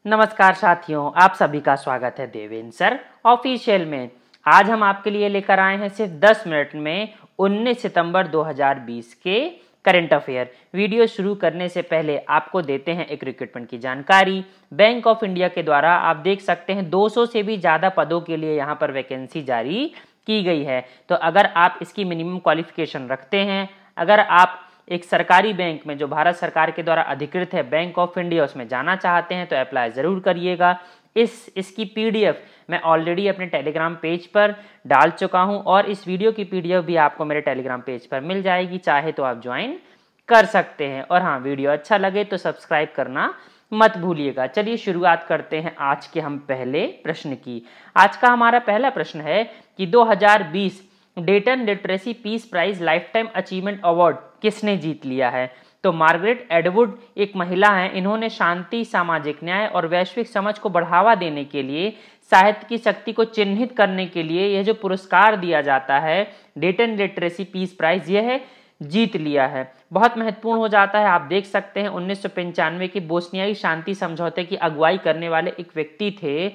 नमस्कार साथियों, आप सभी का स्वागत है देवेंद्र सर ऑफिशियल में। आज हम आपके लिए लेकर आए हैं सिर्फ 10 मिनट में 19 सितंबर 2020 के करंट अफेयर। वीडियो शुरू करने से पहले आपको देते हैं एक रिक्रूटमेंट की जानकारी। बैंक ऑफ इंडिया के द्वारा आप देख सकते हैं 200 से भी ज़्यादा पदों के लिए यहाँ पर वैकेंसी जारी की गई है। तो अगर आप इसकी मिनिमम क्वालिफिकेशन रखते हैं, अगर आप एक सरकारी बैंक में जो भारत सरकार के द्वारा अधिकृत है बैंक ऑफ इंडिया, उसमें जाना चाहते हैं तो अप्लाई ज़रूर करिएगा। इसकी पीडीएफ मैं ऑलरेडी अपने टेलीग्राम पेज पर डाल चुका हूं और इस वीडियो की पीडीएफ भी आपको मेरे टेलीग्राम पेज पर मिल जाएगी, चाहे तो आप ज्वाइन कर सकते हैं। और हाँ, वीडियो अच्छा लगे तो सब्सक्राइब करना मत भूलिएगा। चलिए शुरुआत करते हैं आज के हम पहले प्रश्न की। आज का हमारा पहला प्रश्न है कि 2020 Dayton literacy peace prize lifetime achievement award किसने जीत लिया है? तो मार्गरेट एडवुड एक महिला हैं। इन्होंने शांति, सामाजिक न्याय और वैश्विक समझ को बढ़ावा देने के लिए साहित्य की शक्ति को चिन्हित करने के लिए यह जो पुरस्कार दिया जाता है डेटन लिटरेसी पीस प्राइज, यह जीत लिया है। बहुत महत्वपूर्ण हो जाता है। आप देख सकते हैं 1995 की बोस्नियाई शांति समझौते की अगुवाई करने वाले एक व्यक्ति थे,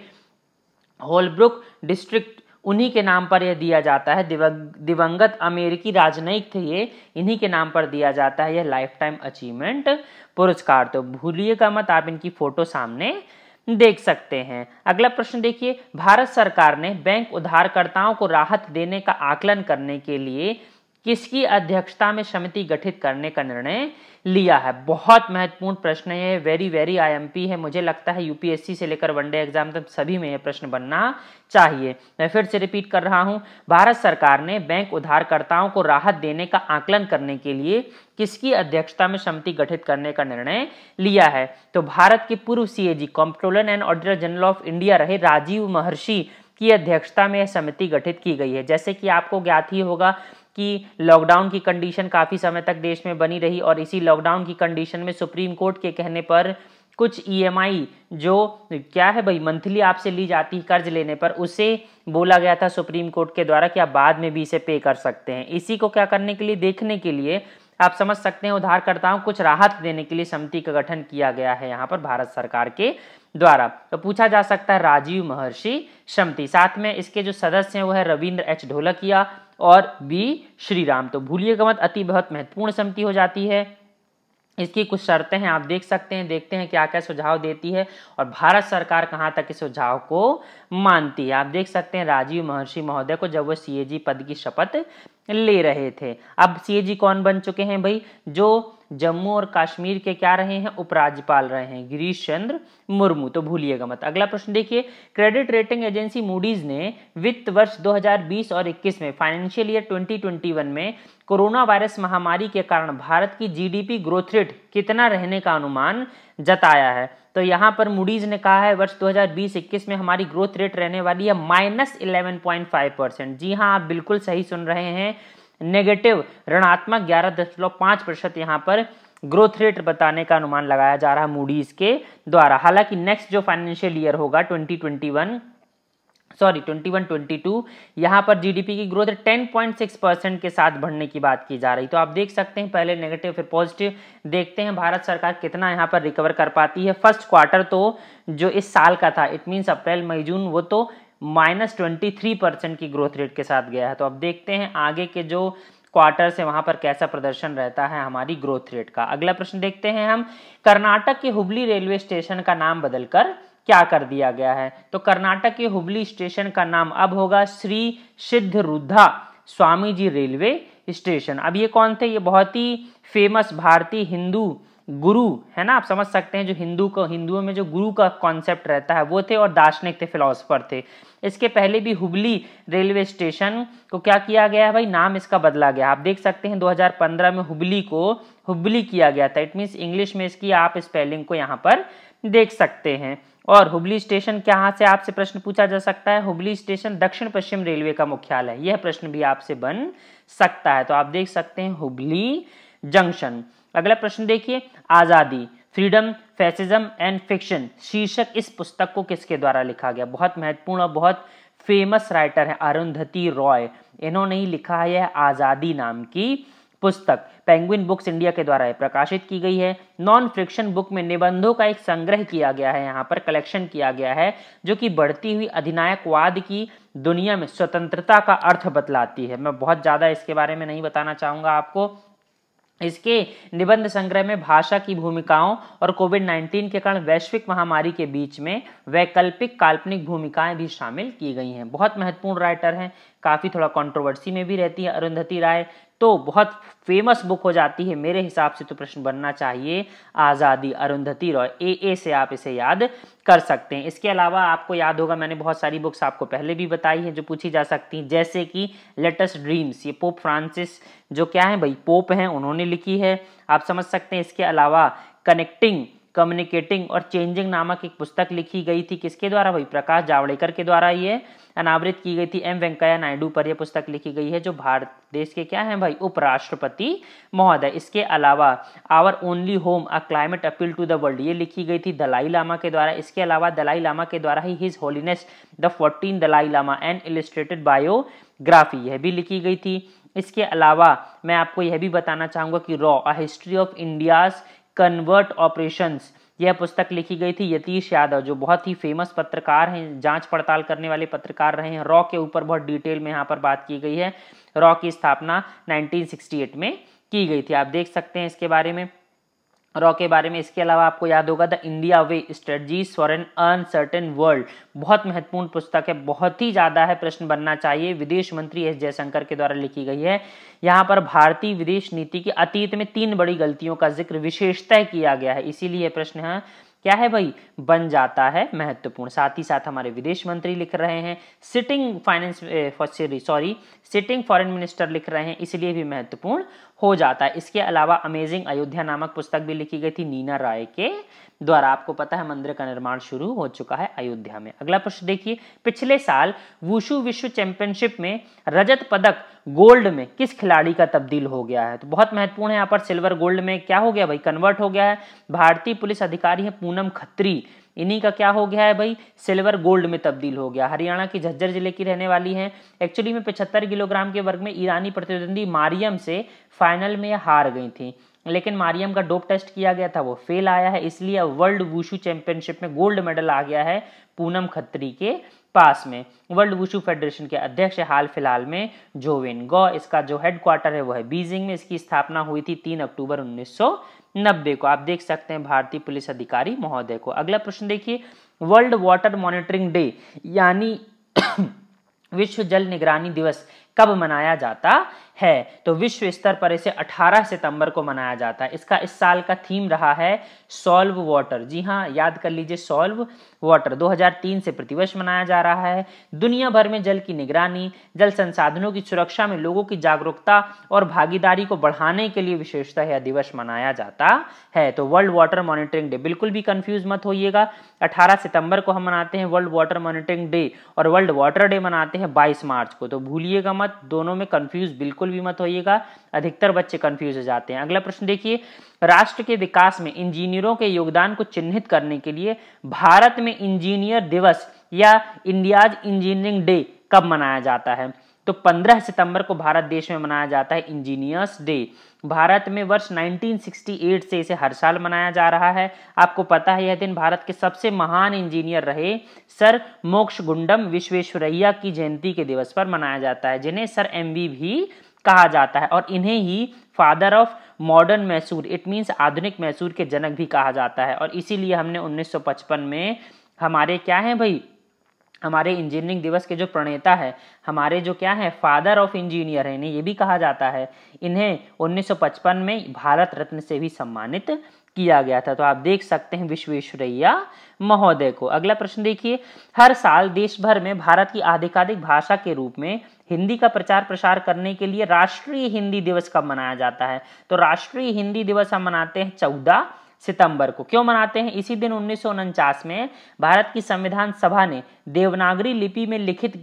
होलब्रुक डिस्ट्रिक्ट, उन्हीं के नाम पर यह दिया जाता है। दिवंगत अमेरिकी राजनयिक थे ये, इन्हीं के नाम पर दिया जाता है यह लाइफ टाइम अचीवमेंट पुरस्कार। तो भूलिएगा मत, आप इनकी फोटो सामने देख सकते हैं। अगला प्रश्न देखिए, भारत सरकार ने बैंक उधारकर्ताओं को राहत देने का आकलन करने के लिए किसकी अध्यक्षता में समिति गठित करने का निर्णय लिया है? बहुत महत्वपूर्ण प्रश्न है, वेरी आईएमपी है। मुझे लगता है यूपीएससी से लेकर वनडे एग्जाम तक सभी में यह प्रश्न बनना चाहिए। मैं फिर से रिपीट कर रहा हूं, भारत सरकार ने बैंक उधारकर्ताओं को राहत देने का आकलन करने के लिए किसकी अध्यक्षता में समिति गठित करने का निर्णय लिया है? तो भारत के पूर्व CAG comptroller and auditor general of India रहे राजीव महर्षि की अध्यक्षता में यह समिति गठित की गई है। जैसे कि आपको ज्ञात ही होगा कि लॉकडाउन की कंडीशन काफ़ी समय तक देश में बनी रही और इसी लॉकडाउन की कंडीशन में सुप्रीम कोर्ट के कहने पर कुछ ईएमआई जो क्या है भाई मंथली आपसे ली जाती है कर्ज लेने पर, उसे बोला गया था सुप्रीम कोर्ट के द्वारा कि आप बाद में भी इसे पे कर सकते हैं। इसी को क्या करने के लिए, देखने के लिए आप समझ सकते हैं उधारकर्ताओं को कुछ राहत देने के लिए समिति का गठन किया गया है यहाँ पर भारत सरकार के द्वारा। तो पूछा जा सकता है राजीव महर्षि समिति। साथ में इसके जो सदस्य हैं वो है रविंद्र एच ढोलकिया और बी श्रीराम। तो भूलिएगा मत, अति बहुत महत्वपूर्ण समिति हो जाती है। इसकी कुछ शर्तें हैं, आप देख सकते हैं, देखते हैं क्या क्या सुझाव देती है और भारत सरकार कहां तक इस सुझाव को मानती है। आप देख सकते हैं राजीव महर्षि महोदय को जब वो सीएजी पद की शपथ ले रहे थे। अब सीएजी कौन बन चुके हैं भाई? जो जम्मू और कश्मीर के क्या रहे हैं, उपराज्यपाल रहे हैं, गिरीश चंद्र मुर्मू। तो भूलिएगा मत। अगला प्रश्न देखिए, क्रेडिट रेटिंग एजेंसी मूडीज ने वित्त वर्ष 2020 और 21 में फाइनेंशियल ईयर 2021 में कोरोना वायरस महामारी के कारण भारत की जीडीपी ग्रोथ रेट कितना रहने का अनुमान जताया है? तो यहाँ पर मूडीज ने कहा है वर्ष 2020-21 में हमारी ग्रोथ रेट रहने वाली है -11.5%। जी हाँ, आप बिल्कुल सही सुन रहे हैं, नेगेटिव ऋणात्मक 11.5% यहाँ पर ग्रोथ रेट बताने का अनुमान लगाया जा रहा है मूडीज के द्वारा। हालांकि नेक्स्ट जो फाइनेंशियल ईयर होगा 21-22 यहाँ पर जीडीपी की ग्रोथ 10.6% के साथ बढ़ने की बात की जा रही। तो आप देख सकते हैं पहले नेगेटिव फिर पॉजिटिव। देखते हैं भारत सरकार कितना यहाँ पर रिकवर कर पाती है। फर्स्ट क्वार्टर तो जो इस साल का था, इट मीन्स अप्रैल मई जून, वो तो -23% की ग्रोथ रेट के साथ गया है। तो अब देखते हैं आगे के जो क्वार्टर से वहां पर कैसा प्रदर्शन रहता है हमारी ग्रोथ रेट का। अगला प्रश्न देखते हैं हम, कर्नाटक के हुबली रेलवे स्टेशन का नाम बदलकर क्या कर दिया गया है? तो कर्नाटक के हुबली स्टेशन का नाम अब होगा श्री सिद्धरूढ़ा स्वामी जी रेलवे स्टेशन। अब ये कौन थे? ये बहुत ही फेमस भारतीय हिंदू गुरु है ना, आप समझ सकते हैं, जो हिंदुओं में जो गुरु का कॉन्सेप्ट रहता है वो थे और दार्शनिक थे, फिलोसफर थे। इसके पहले भी हुबली रेलवे स्टेशन को क्या किया गया है भाई, नाम इसका बदला गया। आप देख सकते हैं 2015 में हुबली को हुबली किया गया था। इट मीन्स इंग्लिश में इसकी आप स्पेलिंग को यहाँ पर देख सकते हैं। और हुबली स्टेशन कहाँ से आपसे प्रश्न पूछा जा सकता है? हुबली स्टेशन दक्षिण पश्चिम रेलवे का मुख्यालय, यह प्रश्न भी आपसे बन सकता है। तो आप देख सकते हैं हुबली जंक्शन। अगला प्रश्न देखिए, आजादी, फ्रीडम, फैसिज्म एंड फिक्शन शीर्षक इस पुस्तक को किसके द्वारा लिखा गया? बहुत महत्वपूर्ण और बहुत फेमस राइटर है अरुंधति रॉय, इन्होंने ही लिखा है यह आजादी नाम की पुस्तक पेंगुइन बुक्स इंडिया के द्वारा प्रकाशित की गई है। नॉन फिक्शन बुक में निबंधों का एक संग्रह किया गया है, यहाँ पर कलेक्शन किया गया है, जो कि बढ़ती हुई अधिनायकवाद की दुनिया में स्वतंत्रता का अर्थ बतलाती है। मैं बहुत ज़्यादा इसके बारे में नहीं बताना चाहूँगा आपको। इसके निबंध संग्रह में भाषा की भूमिकाओं और कोविड-19 के कारण वैश्विक महामारी के बीच में वैकल्पिक काल्पनिक भूमिकाएं भी शामिल की गई हैं। बहुत महत्वपूर्ण राइटर हैं, काफ़ी थोड़ा कंट्रोवर्सी में भी रहती है अरुंधति राय, तो बहुत फेमस बुक हो जाती है मेरे हिसाब से। तो प्रश्न बनना चाहिए आज़ादी, अरुंधति रॉय, ए से आप इसे याद कर सकते हैं। इसके अलावा आपको याद होगा, मैंने बहुत सारी बुक्स आपको पहले भी बताई है जो पूछी जा सकती हैं, जैसे कि लेटेस्ट ड्रीम्स, ये पोप फ्रांसिस जो क्या है भाई, पोप हैं, उन्होंने लिखी है, आप समझ सकते हैं। इसके अलावा कनेक्टिंग, कम्युनिकेटिंग और चेंजिंग नामक एक पुस्तक लिखी गई थी, किसके द्वारा भाई, प्रकाश जावड़ेकर के द्वारा ये अनावृत की गई थी। एम वेंकैया नायडू पर यह पुस्तक लिखी गई है, जो भारत देश के क्या हैं भाई, उपराष्ट्रपति महोदय। इसके अलावा our only home a climate appeal to the world, ये लिखी गई थी दलाई लामा के द्वारा। इसके अलावा दलाई लामा के द्वारा ही his holiness the 14 Dalai Lama and illustrated biography, यह भी लिखी गई थी। इसके अलावा मैं आपको यह भी बताना चाहूंगा कि raw a history of India's convert operations, यह पुस्तक लिखी गई थी यतीश यादव, जो बहुत ही फेमस पत्रकार हैं, जांच पड़ताल करने वाले पत्रकार रहे हैं। रॉ के ऊपर बहुत डिटेल में यहाँ पर बात की गई है। रॉ की स्थापना 1968 में की गई थी, आप देख सकते हैं इसके बारे में, रॉ के बारे में। इसके अलावा आपको याद होगा the India way strategies for an uncertain world, बहुत महत्वपूर्ण पुस्तक है, बहुत ही ज्यादा है, प्रश्न बनना चाहिए। विदेश मंत्री एस जयशंकर के द्वारा लिखी गई है। यहाँ पर भारतीय विदेश नीति की अतीत में 3 बड़ी गलतियों का जिक्र विशेषतः किया गया है, इसीलिए प्रश्न है क्या है भाई, बन जाता है महत्वपूर्ण। साथ ही साथ हमारे विदेश मंत्री लिख रहे हैं, सिटिंग फॉरेन मिनिस्टर लिख रहे हैं, इसलिए भी महत्वपूर्ण हो जाता है। इसके अलावा अमेजिंग अयोध्या नामक पुस्तक भी लिखी गई थी नीना राय के द्वारा। आपको पता है मंदिर का निर्माण शुरू हो चुका है अयोध्या में। अगला प्रश्न देखिए, पिछले साल वुशु विश्व चैंपियनशिप में रजत पदक गोल्ड में किस खिलाड़ी का तब्दील हो गया है? तो बहुत महत्वपूर्ण है, यहाँ पर सिल्वर गोल्ड में क्या हो गया भाई, कन्वर्ट हो गया है। भारतीय पुलिस अधिकारी है पूनम खत्री, इन्हीं का क्या हो गया है भाई, सिल्वर गोल्ड में तब्दील हो गया। हरियाणा की झज्जर जिले की रहने वाली हैं। एक्चुअली में 75 किलोग्राम के वर्ग में ईरानी प्रतिद्वंदी मारियम से फाइनल में हार गई थी, लेकिन मारियम का डोप टेस्ट किया गया था, वो फेल आया है, इसलिए वर्ल्ड वुशु चैंपियनशिप में गोल्ड मेडल आ गया है पूनम खत्री के पास में। वर्ल्ड वुशु फेडरेशन के अध्यक्ष हाल फिलहाल में जोवेन गो, इसका जो हेडक्वार्टर है वो है बीजिंग में। इसकी स्थापना हुई थी 3 अक्टूबर 1990 को। आप देख सकते हैं भारतीय पुलिस अधिकारी महोदय को। अगला प्रश्न देखिए, वर्ल्ड वाटर मॉनिटरिंग डे यानी विश्व जल निगरानी दिवस कब मनाया जाता है? तो विश्व स्तर पर इसे 18 सितंबर को मनाया जाता है। इसका इस साल का थीम रहा है सॉल्व वाटर। जी हाँ, याद कर लीजिए, सॉल्व वाटर 2003 से प्रतिवर्ष मनाया जा रहा है। दुनिया भर में जल की निगरानी, जल संसाधनों की सुरक्षा में लोगों की जागरूकता और भागीदारी को बढ़ाने के लिए विशेषतः यह दिवस मनाया जाता है। तो वर्ल्ड वाटर मॉनिटरिंग डे, बिल्कुल भी कंफ्यूज मत होइएगा, 18 सितंबर को हम मनाते हैं वर्ल्ड वाटर मॉनिटरिंग डे, और वर्ल्ड वाटर डे मनाते हैं 22 मार्च को। तो भूलिएगा मत, दोनों में कंफ्यूज बिल्कुल भी मत होइएगा, अधिकतर बच्चे कंफ्यूज हो जाते हैं। अगला प्रश्न देखिए, राष्ट्र के विकास में इंजीनियरों के योगदान को चिन्हित करने के लिए भारत में इंजीनियर दिवस या इंडियाज इंजीनियरिंग डे कब मनाया जाता है? तो 15 सितंबर को भारत देश में मनाया जाता है इंजीनियर्स डे। भारत में वर्ष 1968 से इसे हर साल मनाया जा रहा है। आपको पता है यह दिन भारत के सबसे महान इंजीनियर रहे सर मोक्षगुंडम विश्वेश्वरैया की जयंती के दिवस पर मनाया जाता है, जिन्हें सर एमवी भी कहा जाता है, और इन्हें ही father of modern Mysore, it means आधुनिक मैसूर के जनक भी कहा जाता है। और इसीलिए हमने 1955 में हमारे क्या है भाई, हमारे इंजीनियरिंग दिवस के जो प्रणेता है, हमारे जो क्या है फादर ऑफ इंजीनियर है, इन्हें ये भी कहा जाता है। इन्हें 1955 में भारत रत्न से भी सम्मानित किया गया था। तो आप देख सकते हैं विश्वेश्वरैया महोदय को। अगला प्रश्न देखिए, हर साल देश भर में भारत की आधिकारिक भाषा के रूप में हिंदी का प्रचार प्रसार करने के लिए राष्ट्रीय हिंदी दिवस कब मनाया जाता है? तो राष्ट्रीय हिंदी दिवस हम मनाते हैं 14 सितंबर को। क्यों मनाते हैं? इसी दिन 1949 में भारत की संविधान सभा ने देवनागरी लिपि में लिखित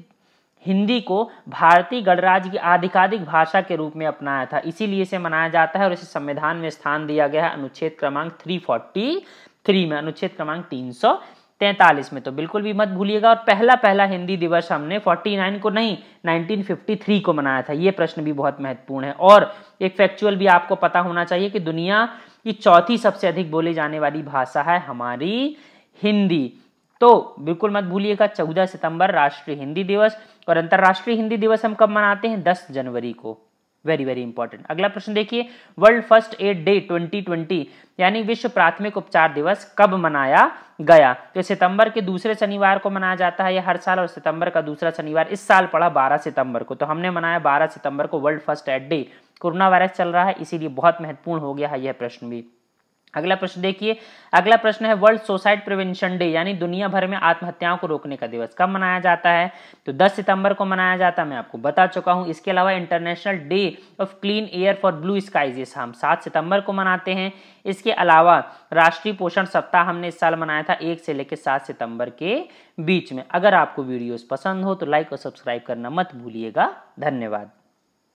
हिंदी को भारतीय गणराज्य की आधिकारिक भाषा के रूप में अपनाया था, इसीलिए इसे मनाया जाता है, और इसे संविधान में स्थान दिया गया है अनुच्छेद क्रमांक 343 में, अनुच्छेद क्रमांक 343 43 में तो बिल्कुल भी मत भूलिएगा। और पहला हिंदी दिवस हमने 49 को नहीं 1953 को मनाया था। ये प्रश्न भी बहुत महत्वपूर्ण है। और एक फैक्चुअल भी आपको पता होना चाहिए कि दुनिया की चौथी सबसे अधिक बोली जाने वाली भाषा है हमारी हिंदी। तो बिल्कुल मत भूलिएगा 14 सितंबर राष्ट्रीय हिंदी दिवस। और अंतर्राष्ट्रीय हिंदी दिवस हम कब मनाते हैं? 10 जनवरी को। Very very important. अगला प्रश्न देखिए, वर्ल्ड फर्स्ट एड डे 2020 यानी विश्व प्राथमिक उपचार दिवस कब मनाया गया? तो सितंबर के दूसरे शनिवार को मनाया जाता है यह हर साल, और सितंबर का दूसरा शनिवार इस साल पड़ा 12 सितंबर को। तो हमने मनाया 12 सितंबर को world first aid day. Corona virus चल रहा है इसीलिए बहुत महत्वपूर्ण हो गया है यह प्रश्न भी। अगला प्रश्न देखिए, अगला प्रश्न है वर्ल्ड सुसाइड प्रिवेंशन डे यानी दुनिया भर में आत्महत्याओं को रोकने का दिवस कब मनाया जाता है? तो 10 सितंबर को मनाया जाता है, मैं आपको बता चुका हूं। इसके अलावा international day of clean air for blue skies हम 7 सितंबर को मनाते हैं। इसके अलावा राष्ट्रीय पोषण सप्ताह हमने इस साल मनाया था 1 से लेकर 7 सितंबर के बीच में। अगर आपको वीडियोस पसंद हो तो लाइक और सब्सक्राइब करना मत भूलिएगा। धन्यवाद।